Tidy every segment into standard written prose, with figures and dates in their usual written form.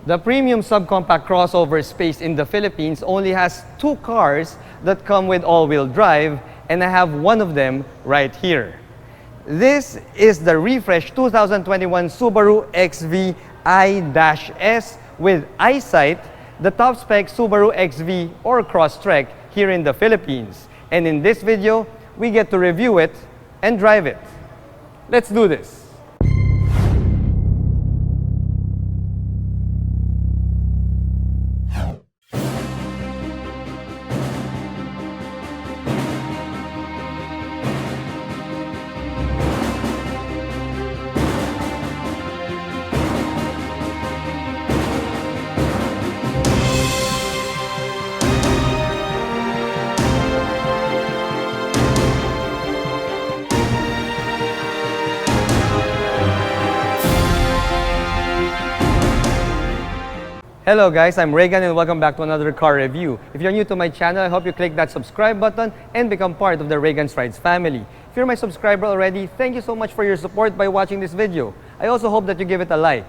The premium subcompact crossover space in the Philippines only has 2 cars that come with all-wheel drive, and I have one of them right here. This is the refreshed 2021 Subaru XV I-S with eyesight, the top-spec Subaru XV or Crosstrek here in the Philippines. And in this video, we get to review it and drive it. Let's do this. Hello guys, I'm Reagan and welcome back to another car review. If you're new to my channel, I hope you click that subscribe button and become part of the Reagan's Rides family. If you're my subscriber already, thank you so much for your support by watching this video. I also hope that you give it a like.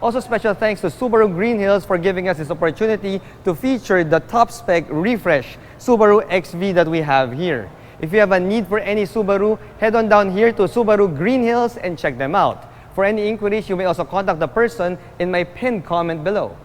Also special thanks to Subaru Green Hills for giving us this opportunity to feature the top spec refresh Subaru XV that we have here. If you have a need for any Subaru, head on down here to Subaru Green Hills and check them out. For any inquiries, you may also contact the person in my pinned comment below.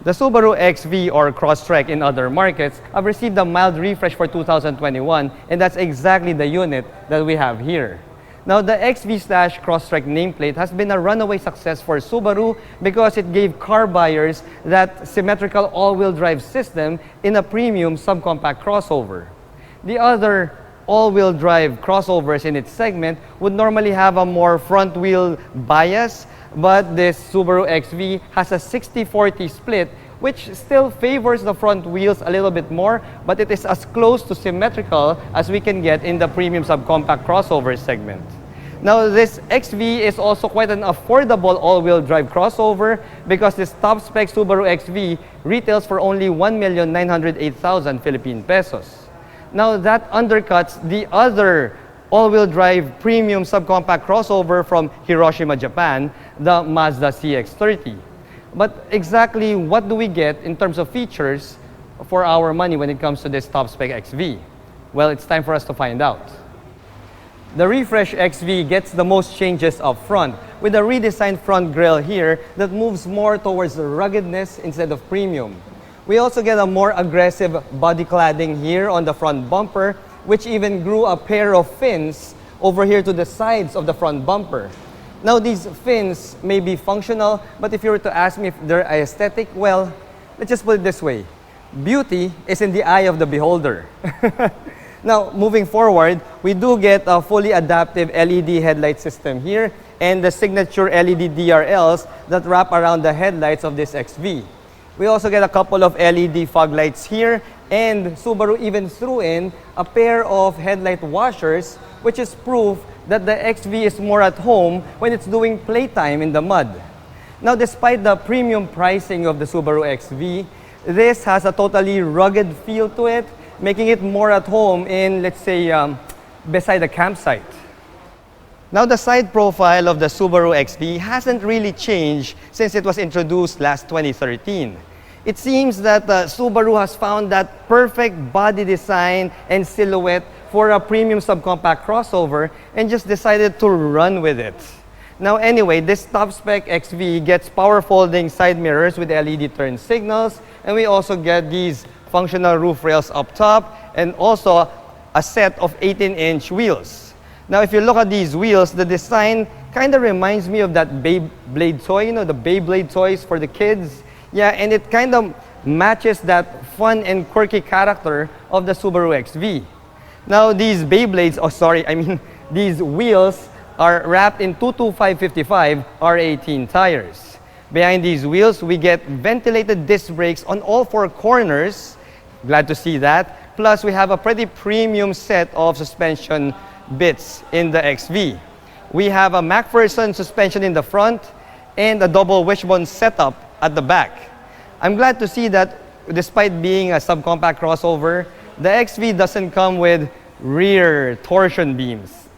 The Subaru XV or Crosstrek in other markets have received a mild refresh for 2021, and that's exactly the unit that we have here. Now, the XV/Crosstrek nameplate has been a runaway success for Subaru because it gave car buyers that symmetrical all-wheel drive system in a premium subcompact crossover. The other all-wheel drive crossovers in its segment would normally have a more front-wheel bias, but this Subaru XV has a 60-40 split, which still favors the front wheels a little bit more, but it is as close to symmetrical as we can get in the premium subcompact crossover segment. Now, this XV is also quite an affordable all-wheel drive crossover because this top-spec Subaru XV retails for only 1,908,000 Philippine pesos. Now, that undercuts the other all-wheel drive premium subcompact crossover from Hiroshima, Japan, the Mazda CX30. But exactly what do we get in terms of features for our money when it comes to this top-spec XV? Well, it's time for us to find out. The refresh XV gets the most changes up front with a redesigned front grille here that moves more towards ruggedness instead of premium. We also get a more aggressive body cladding here on the front bumper, which even grew a pair of fins over here to the sides of the front bumper. Now, these fins may be functional, but if you were to ask me if they're aesthetic, well, let's just put it this way. Beauty is in the eye of the beholder. Now, moving forward, we do get a fully adaptive LED headlight system here and the signature LED DRLs that wrap around the headlights of this XV. We also get a couple of LED fog lights here, and Subaru even threw in a pair of headlight washers, which is proof that the XV is more at home when it's doing playtime in the mud. Now, despite the premium pricing of the Subaru XV, this has a totally rugged feel to it, making it more at home in, let's say, beside a campsite. Now, the side profile of the Subaru XV hasn't really changed since it was introduced last 2013. It seems that Subaru has found that perfect body design and silhouette for a premium subcompact crossover and just decided to run with it. Now anyway, this top-spec XV gets power folding side mirrors with LED turn signals, and we also get these functional roof rails up top and also a set of 18-inch wheels. Now, if you look at these wheels, the design kind of reminds me of that Beyblade toy, you know, the Beyblade toys for the kids. Yeah, and it kind of matches that fun and quirky character of the Subaru XV. Now, these Beyblades, these wheels are wrapped in 225/55 R18 tires. Behind these wheels, we get ventilated disc brakes on all 4 corners. Glad to see that. Plus, we have a pretty premium set of suspension bits in the XV. We have a McPherson suspension in the front and a double wishbone setup at the back. I'm glad to see that despite being a subcompact crossover, the XV doesn't come with rear torsion beams.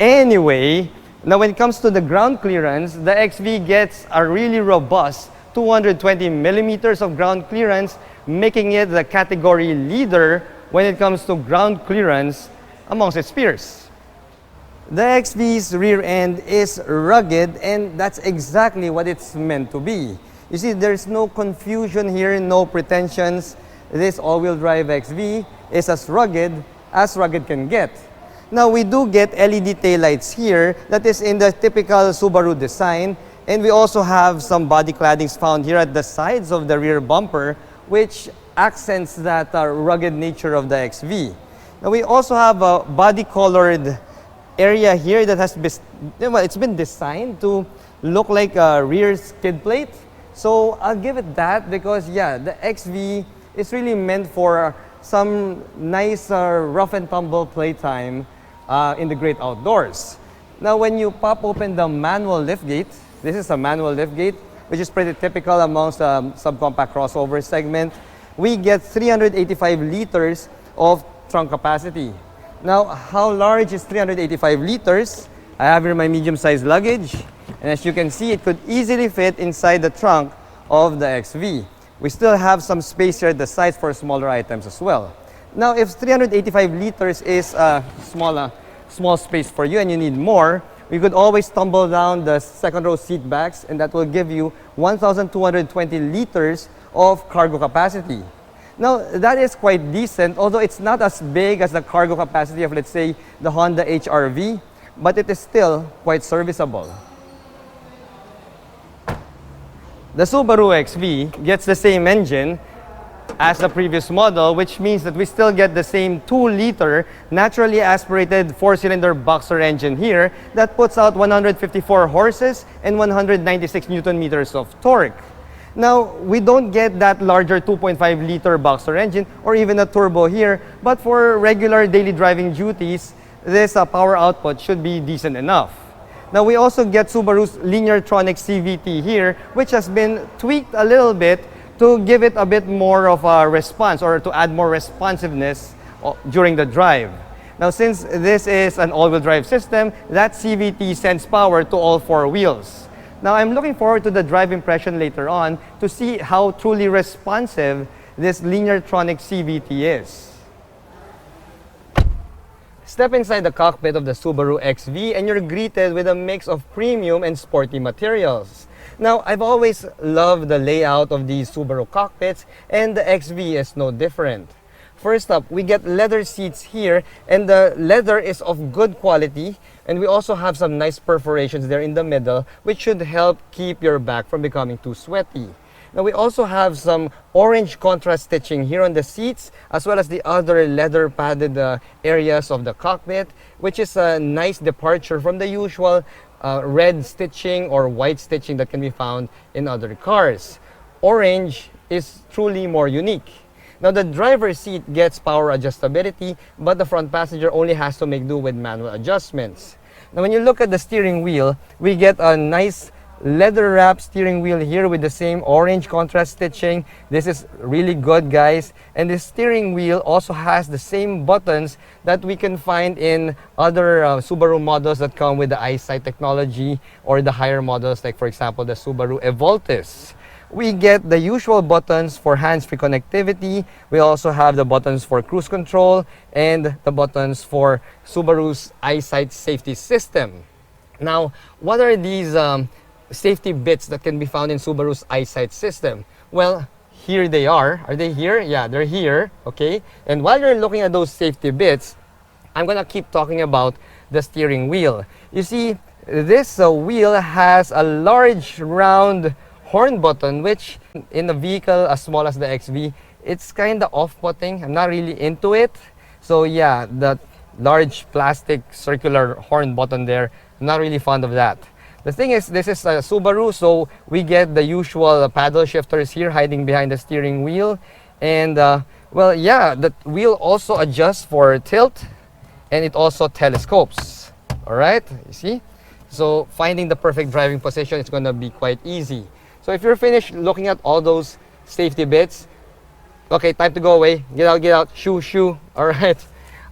Anyway, Now when it comes to the ground clearance, the XV gets a really robust 220 millimeters of ground clearance, making it the category leader when it comes to ground clearance amongst its peers. The XV's rear end is rugged, and that's exactly what it's meant to be. You see, there's no confusion here, no pretensions. This all-wheel drive XV is as rugged can get. Now, we do get LED taillights here that is in the typical Subaru design, and we also have some body claddings found here at the sides of the rear bumper, which accents that rugged nature of the XV. Now, we also have a body-colored area here that has it's been designed to look like a rear skid plate. So I'll give it that because yeah, the XV is really meant for some nice rough and tumble playtime in the great outdoors. Now when you pop open the manual liftgate, this is a manual liftgate which is pretty typical amongst the subcompact crossover segment. We get 385 liters of trunk capacity. Now, how large is 385 liters? I have here my medium-sized luggage, and as you can see, it could easily fit inside the trunk of the XV. We still have some space here at the sides for smaller items as well. Now, if 385 liters is a small space for you and you need more, we could always tumble down the second row seat backs, and that will give you 1,220 liters of cargo capacity. Now, that is quite decent, although it's not as big as the cargo capacity of, let's say, the Honda HRV, but it is still quite serviceable. The Subaru XV gets the same engine as the previous model, which means that we still get the same 2-liter naturally aspirated 4-cylinder boxer engine here that puts out 154 horses and 196 Newton meters of torque. Now, we don't get that larger 2.5-liter boxer engine or even a turbo here, but for regular daily driving duties, this power output should be decent enough. Now, we also get Subaru's Lineartronic CVT here, which has been tweaked a little bit to give it a bit more of a response or to add more responsiveness during the drive. Now, since this is an all-wheel drive system, that CVT sends power to all 4 wheels. Now, I'm looking forward to the drive impression later on to see how truly responsive this Lineartronic CVT is. Step inside the cockpit of the Subaru XV and you're greeted with a mix of premium and sporty materials. Now, I've always loved the layout of these Subaru cockpits, and the XV is no different. First up, we get leather seats here, and the leather is of good quality, and we also have some nice perforations there in the middle, which should help keep your back from becoming too sweaty. Now, we also have some orange contrast stitching here on the seats, as well as the other leather padded areas of the cockpit, which is a nice departure from the usual red stitching or white stitching that can be found in other cars. Orange is truly more unique. Now, the driver's seat gets power adjustability, but the front passenger only has to make do with manual adjustments. Now, when you look at the steering wheel, we get a nice leather-wrapped steering wheel here with the same orange contrast stitching. This is really good, guys. And the steering wheel also has the same buttons that we can find in other Subaru models that come with the EyeSight technology or the higher models, like, for example, the Subaru Evoltis. We get the usual buttons for hands-free connectivity. We also have the buttons for cruise control and the buttons for Subaru's EyeSight safety system. Now, what are these safety bits that can be found in Subaru's EyeSight system? Well, here they are. Are they here? Yeah, they're here. Okay. And while you're looking at those safety bits, I'm gonna keep talking about the steering wheel. You see, this wheel has a large round horn button, which in a vehicle as small as the XV, it's kind of off-putting. I'm not really into it. So yeah, that large plastic circular horn button there, I'm not really fond of that. The thing is, this is a Subaru, so we get the usual paddle shifters here hiding behind the steering wheel. And well, yeah, the wheel also adjusts for tilt, and it also telescopes. All right, you see? So finding the perfect driving position is going to be quite easy. So if you're finished looking at all those safety bits, okay, time to go away. Get out, shoo, shoo. All right.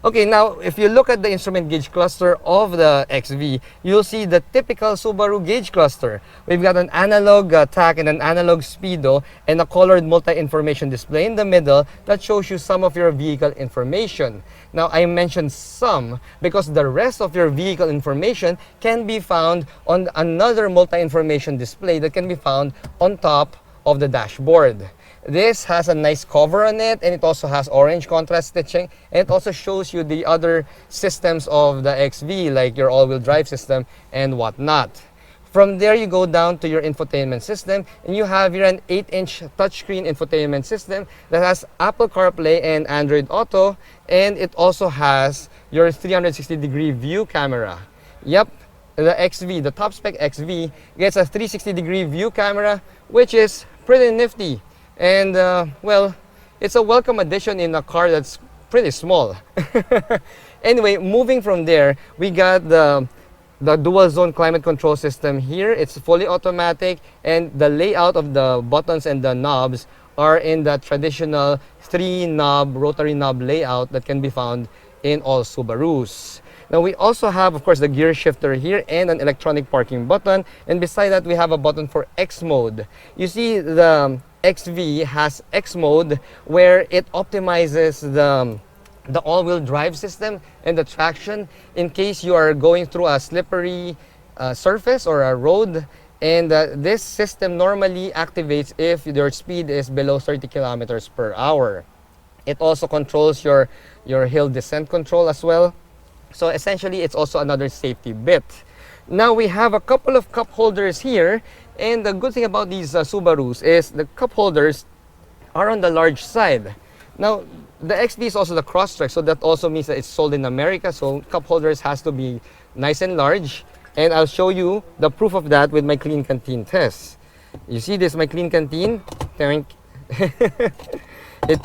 Okay, now if you look at the instrument gauge cluster of the XV, you'll see the typical Subaru gauge cluster. We've got an analog tach and an analog speedo and a colored multi-information display in the middle that shows you some of your vehicle information. Now, I mentioned some because the rest of your vehicle information can be found on another multi-information display that can be found on top of the dashboard. This has a nice cover on it, and it also has orange contrast stitching, and it also shows you the other systems of the XV, like your all-wheel drive system and whatnot. From there, you go down to your infotainment system, and you have here an 8-inch touchscreen infotainment system that has Apple CarPlay and Android Auto, and it also has your 360-degree view camera. Yep, the XV, the top spec XV, gets a 360-degree view camera, which is pretty nifty. And well, it's a welcome addition in a car that's pretty small. Anyway, moving from there, we got the dual zone climate control system here. It's fully automatic, and the layout of the buttons and the knobs are in the traditional 3-knob rotary knob layout that can be found in all Subarus. Now, we also have, of course, the gear shifter here and an electronic parking button, and beside that we have a button for X mode. You see, the XV has X mode where it optimizes the all-wheel drive system and the traction in case you are going through a slippery surface or a road, and this system normally activates if your speed is below 30 kilometers per hour. It also controls your hill descent control as well. So essentially, it's also another safety bit. Now, we have a couple of cup holders here, and the good thing about these Subarus is the cup holders are on the large side. Now, the XV is also the Crosstrek, so that also means that it's sold in America, so cup holders has to be nice and large, and I'll show you the proof of that with my clean canteen test. You see this, my clean canteen? It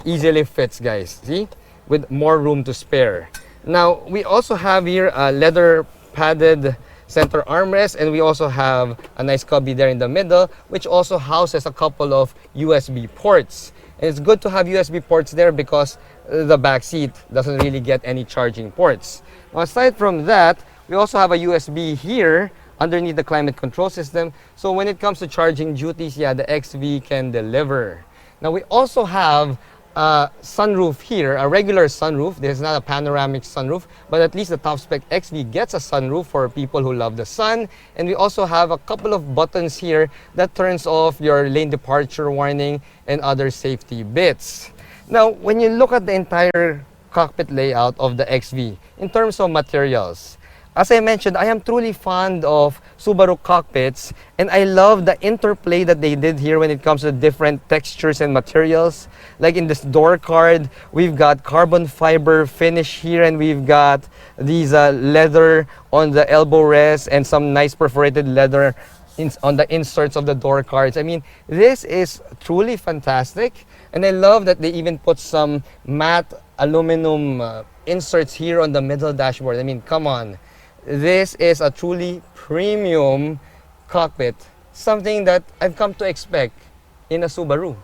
easily fits, guys, see? With more room to spare. Now, we also have here a leather padded center armrest, and we also have a nice cubby there in the middle, which also houses a couple of USB ports. And it's good to have USB ports there because the back seat doesn't really get any charging ports. Now, aside from that, we also have a USB here underneath the climate control system. So when it comes to charging duties, yeah, the XV can deliver. Now, we also have a sunroof here, a regular sunroof. This is not a panoramic sunroof, but at least the top spec XV gets a sunroof for people who love the sun. And we also have a couple of buttons here that turns off your lane departure warning and other safety bits. Now, when you look at the entire cockpit layout of the XV in terms of materials, as I mentioned, I am truly fond of Subaru cockpits, and I love the interplay that they did here when it comes to different textures and materials. Like in this door card, we've got carbon fiber finish here, and we've got these leather on the elbow rest and some nice perforated leather on the inserts of the door cards. I mean, this is truly fantastic, and I love that they even put some matte aluminum inserts here on the middle dashboard. I mean, come on. This is a truly premium cockpit, something that I've come to expect in a Subaru.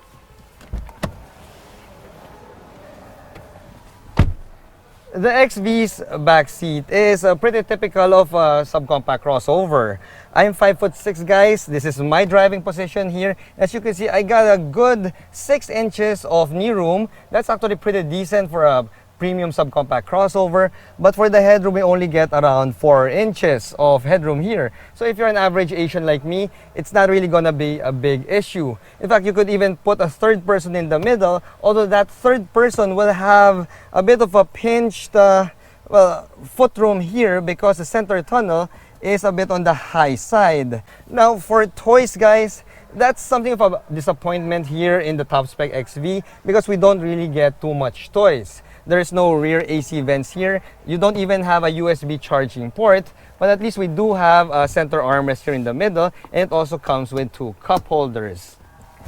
The XV's back seat is pretty typical of a subcompact crossover. I'm 5'6", guys. This is my driving position here. As you can see, I got a good 6 inches of knee room. That's actually pretty decent for a premium subcompact crossover, but for the headroom, we only get around 4 inches of headroom here. So if you're an average Asian like me, it's not really gonna be a big issue. In fact, you could even put a third person in the middle, although that third person will have a bit of a pinched foot room here because the center tunnel is a bit on the high side. Now, for toys, guys, that's something of a disappointment here in the top spec XV because we don't really get too much toys. There's no rear AC vents here. You don't even have a USB charging port, but at least we do have a center armrest here in the middle, and it also comes with 2 cup holders.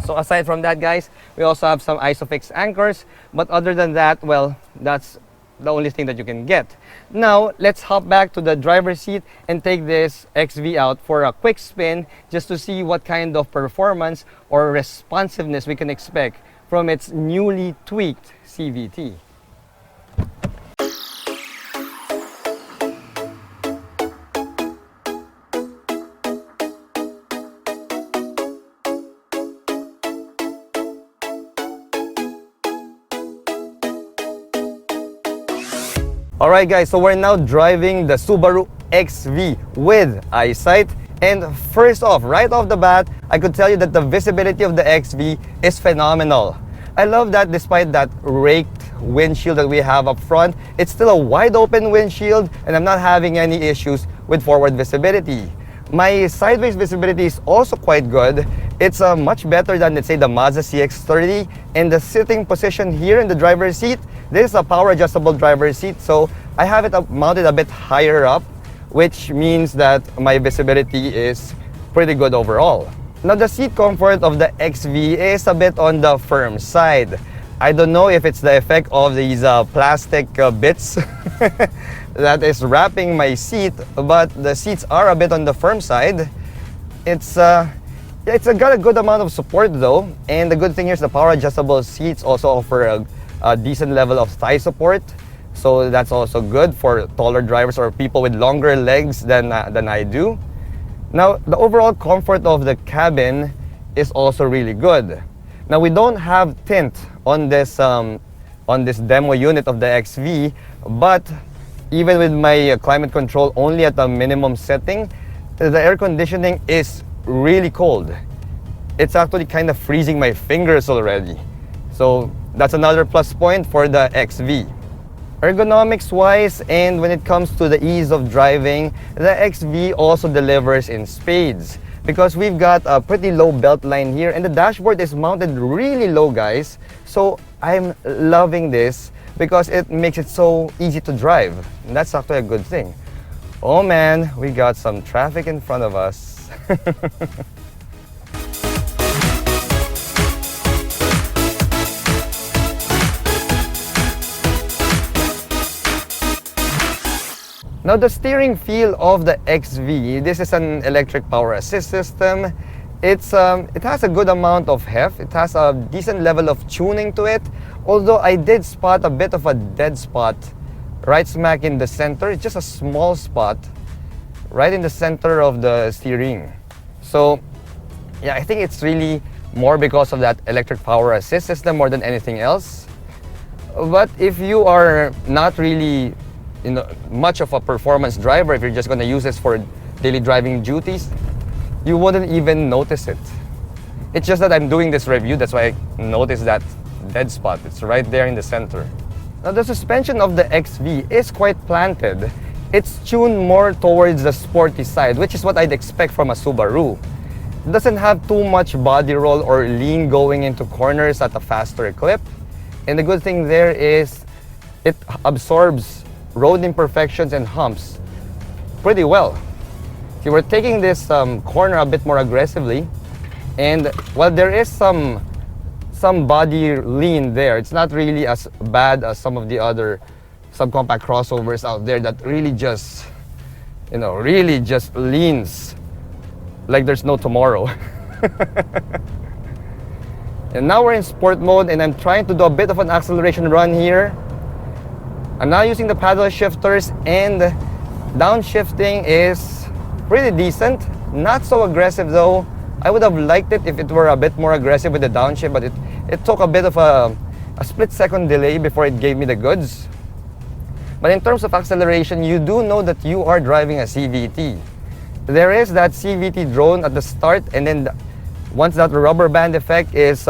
So aside from that, guys, we also have some ISOFIX anchors, but other than that, well, that's the only thing that you can get. Now, let's hop back to the driver's seat and take this XV out for a quick spin just to see what kind of performance or responsiveness we can expect from its newly tweaked CVT. Alright guys, so we're now driving the Subaru XV with eyesight. And first off, right off the bat, I could tell you that the visibility of the XV is phenomenal. I love that despite that raked windshield that we have up front, it's still a wide open windshield and I'm not having any issues with forward visibility. My sideways visibility is also quite good. It's much better than, let's say, the Mazda CX30. And the sitting position here in the driver's seat, this is a power adjustable driver's seat, so I have it mounted a bit higher up, which means that my visibility is pretty good overall. Now the seat comfort of the XV is a bit on the firm side. I don't know if it's the effect of these plastic bits that is wrapping my seat, but the seats are a bit on the firm side. It's got a good amount of support though, and the good thing here is the power adjustable seats also offer a decent level of thigh support. So that's also good for taller drivers or people with longer legs than I do. Now, the overall comfort of the cabin is also really good. Now, we don't have tint on this demo unit of the XV, but even with my climate control only at a minimum setting, the air conditioning is really cold. It's actually kind of freezing my fingers already. So that's another plus point for the XV. Ergonomics wise, and when it comes to the ease of driving, the XV also delivers in spades because we've got a pretty low belt line here and the dashboard is mounted really low, guys. So I'm loving this because it makes it so easy to drive. And that's actually a good thing. Oh man, we got some traffic in front of us. Now the steering feel of the XV, this is an electric power assist system. It has a good amount of heft. It has a decent level of tuning to it. Although I did spot a bit of a dead spot right smack in the center. It's just a small spot right in the center of the steering. So yeah, I think it's really more because of that electric power assist system more than anything else. But if you are not really much of a performance driver, if you're just going to use this for daily driving duties, you wouldn't even notice it. It's just that I'm doing this review, that's why I noticed that dead spot. It's right there in the center. Now the suspension of the XV is quite planted. It's tuned more towards the sporty side, which is what I'd expect from a Subaru. It doesn't have too much body roll or lean going into corners at a faster clip. And the good thing there is it absorbs road imperfections and humps pretty well. See, we're taking this corner a bit more aggressively, and while there is some body lean there, it's not really as bad as some of the other subcompact crossovers out there that really just leans like there's no tomorrow. And now we're in sport mode and I'm trying to do a bit of an acceleration run here. I'm now using the paddle shifters and downshifting is pretty decent. Not so aggressive though. I would have liked it if it were a bit more aggressive with the downshift, but it took a bit of a split-second delay before it gave me the goods. But in terms of acceleration, you do know that you are driving a CVT. There is that CVT drone at the start, and then once that rubber band effect is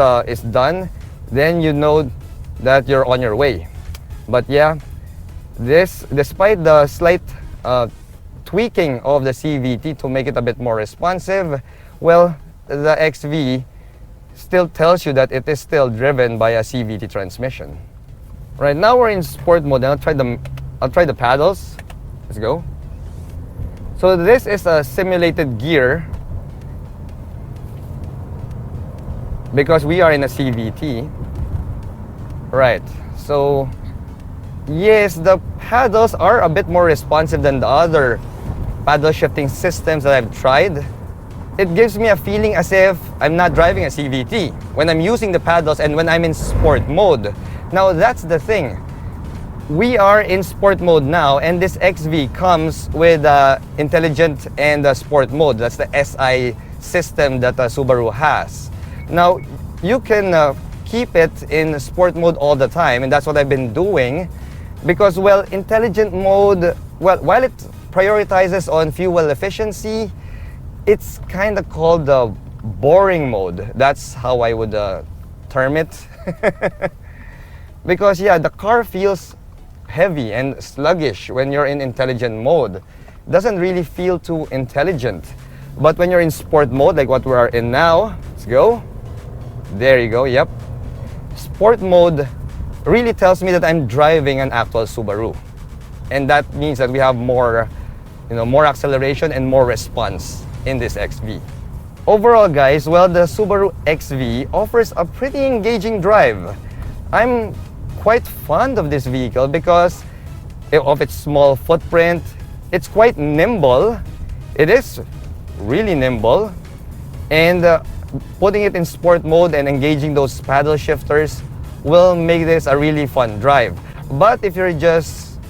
done, then you know that you're on your way. But yeah, despite the slight tweaking of the CVT to make it a bit more responsive, well, the XV still tells you that it is still driven by a CVT transmission. Right now we're in sport mode, and I'll try the paddles. Let's go. So this is a simulated gear because we are in a CVT. Right. So yes, the paddles are a bit more responsive than the other paddle shifting systems that I've tried. It gives me a feeling as if I'm not driving a CVT when I'm using the paddles and when I'm in sport mode. Now that's the thing. We are in sport mode now, and this XV comes with intelligent and sport mode. That's the SI system that Subaru has. Now you can keep it in sport mode all the time, and that's what I've been doing. Because, well, intelligent mode, well, while it prioritizes on fuel efficiency, it's kind of called the boring mode. That's how I would term it. Because, yeah, the car feels heavy and sluggish when you're in intelligent mode. Doesn't really feel too intelligent. But when you're in sport mode, like what we are in now, let's go. There you go, yep. Sport mode really tells me that I'm driving an actual Subaru. And that means that we have more, more acceleration and more response in this XV. Overall, guys, well, the Subaru XV offers a pretty engaging drive. I'm quite fond of this vehicle because of its small footprint. It's quite nimble. It is really nimble. And putting it in sport mode and engaging those paddle shifters will make this a really fun drive. But if you're just,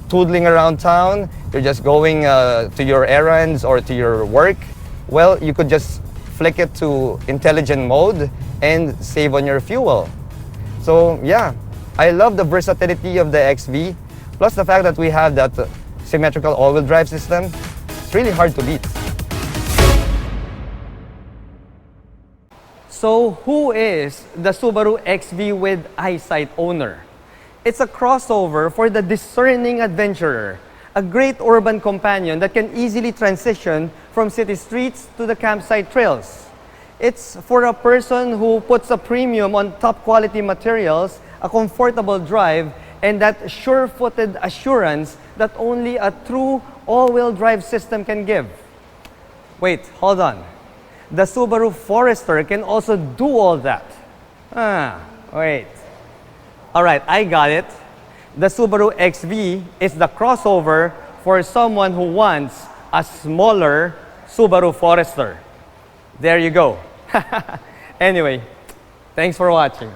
toodling around town, you're just going to your errands or to your work, well, you could just flick it to intelligent mode and save on your fuel. So yeah, I love the versatility of the XV, plus the fact that we have that symmetrical all-wheel drive system. It's really hard to beat. So who is the Subaru XV with eyesight owner? It's a crossover for the discerning adventurer, a great urban companion that can easily transition from city streets to the campsite trails. It's for a person who puts a premium on top quality materials, a comfortable drive, and that sure-footed assurance that only a true all-wheel drive system can give. Wait, hold on. The Subaru Forester can also do all that. Wait. Alright, I got it. The Subaru XV is the crossover for someone who wants a smaller Subaru Forester. There you go. Anyway, thanks for watching.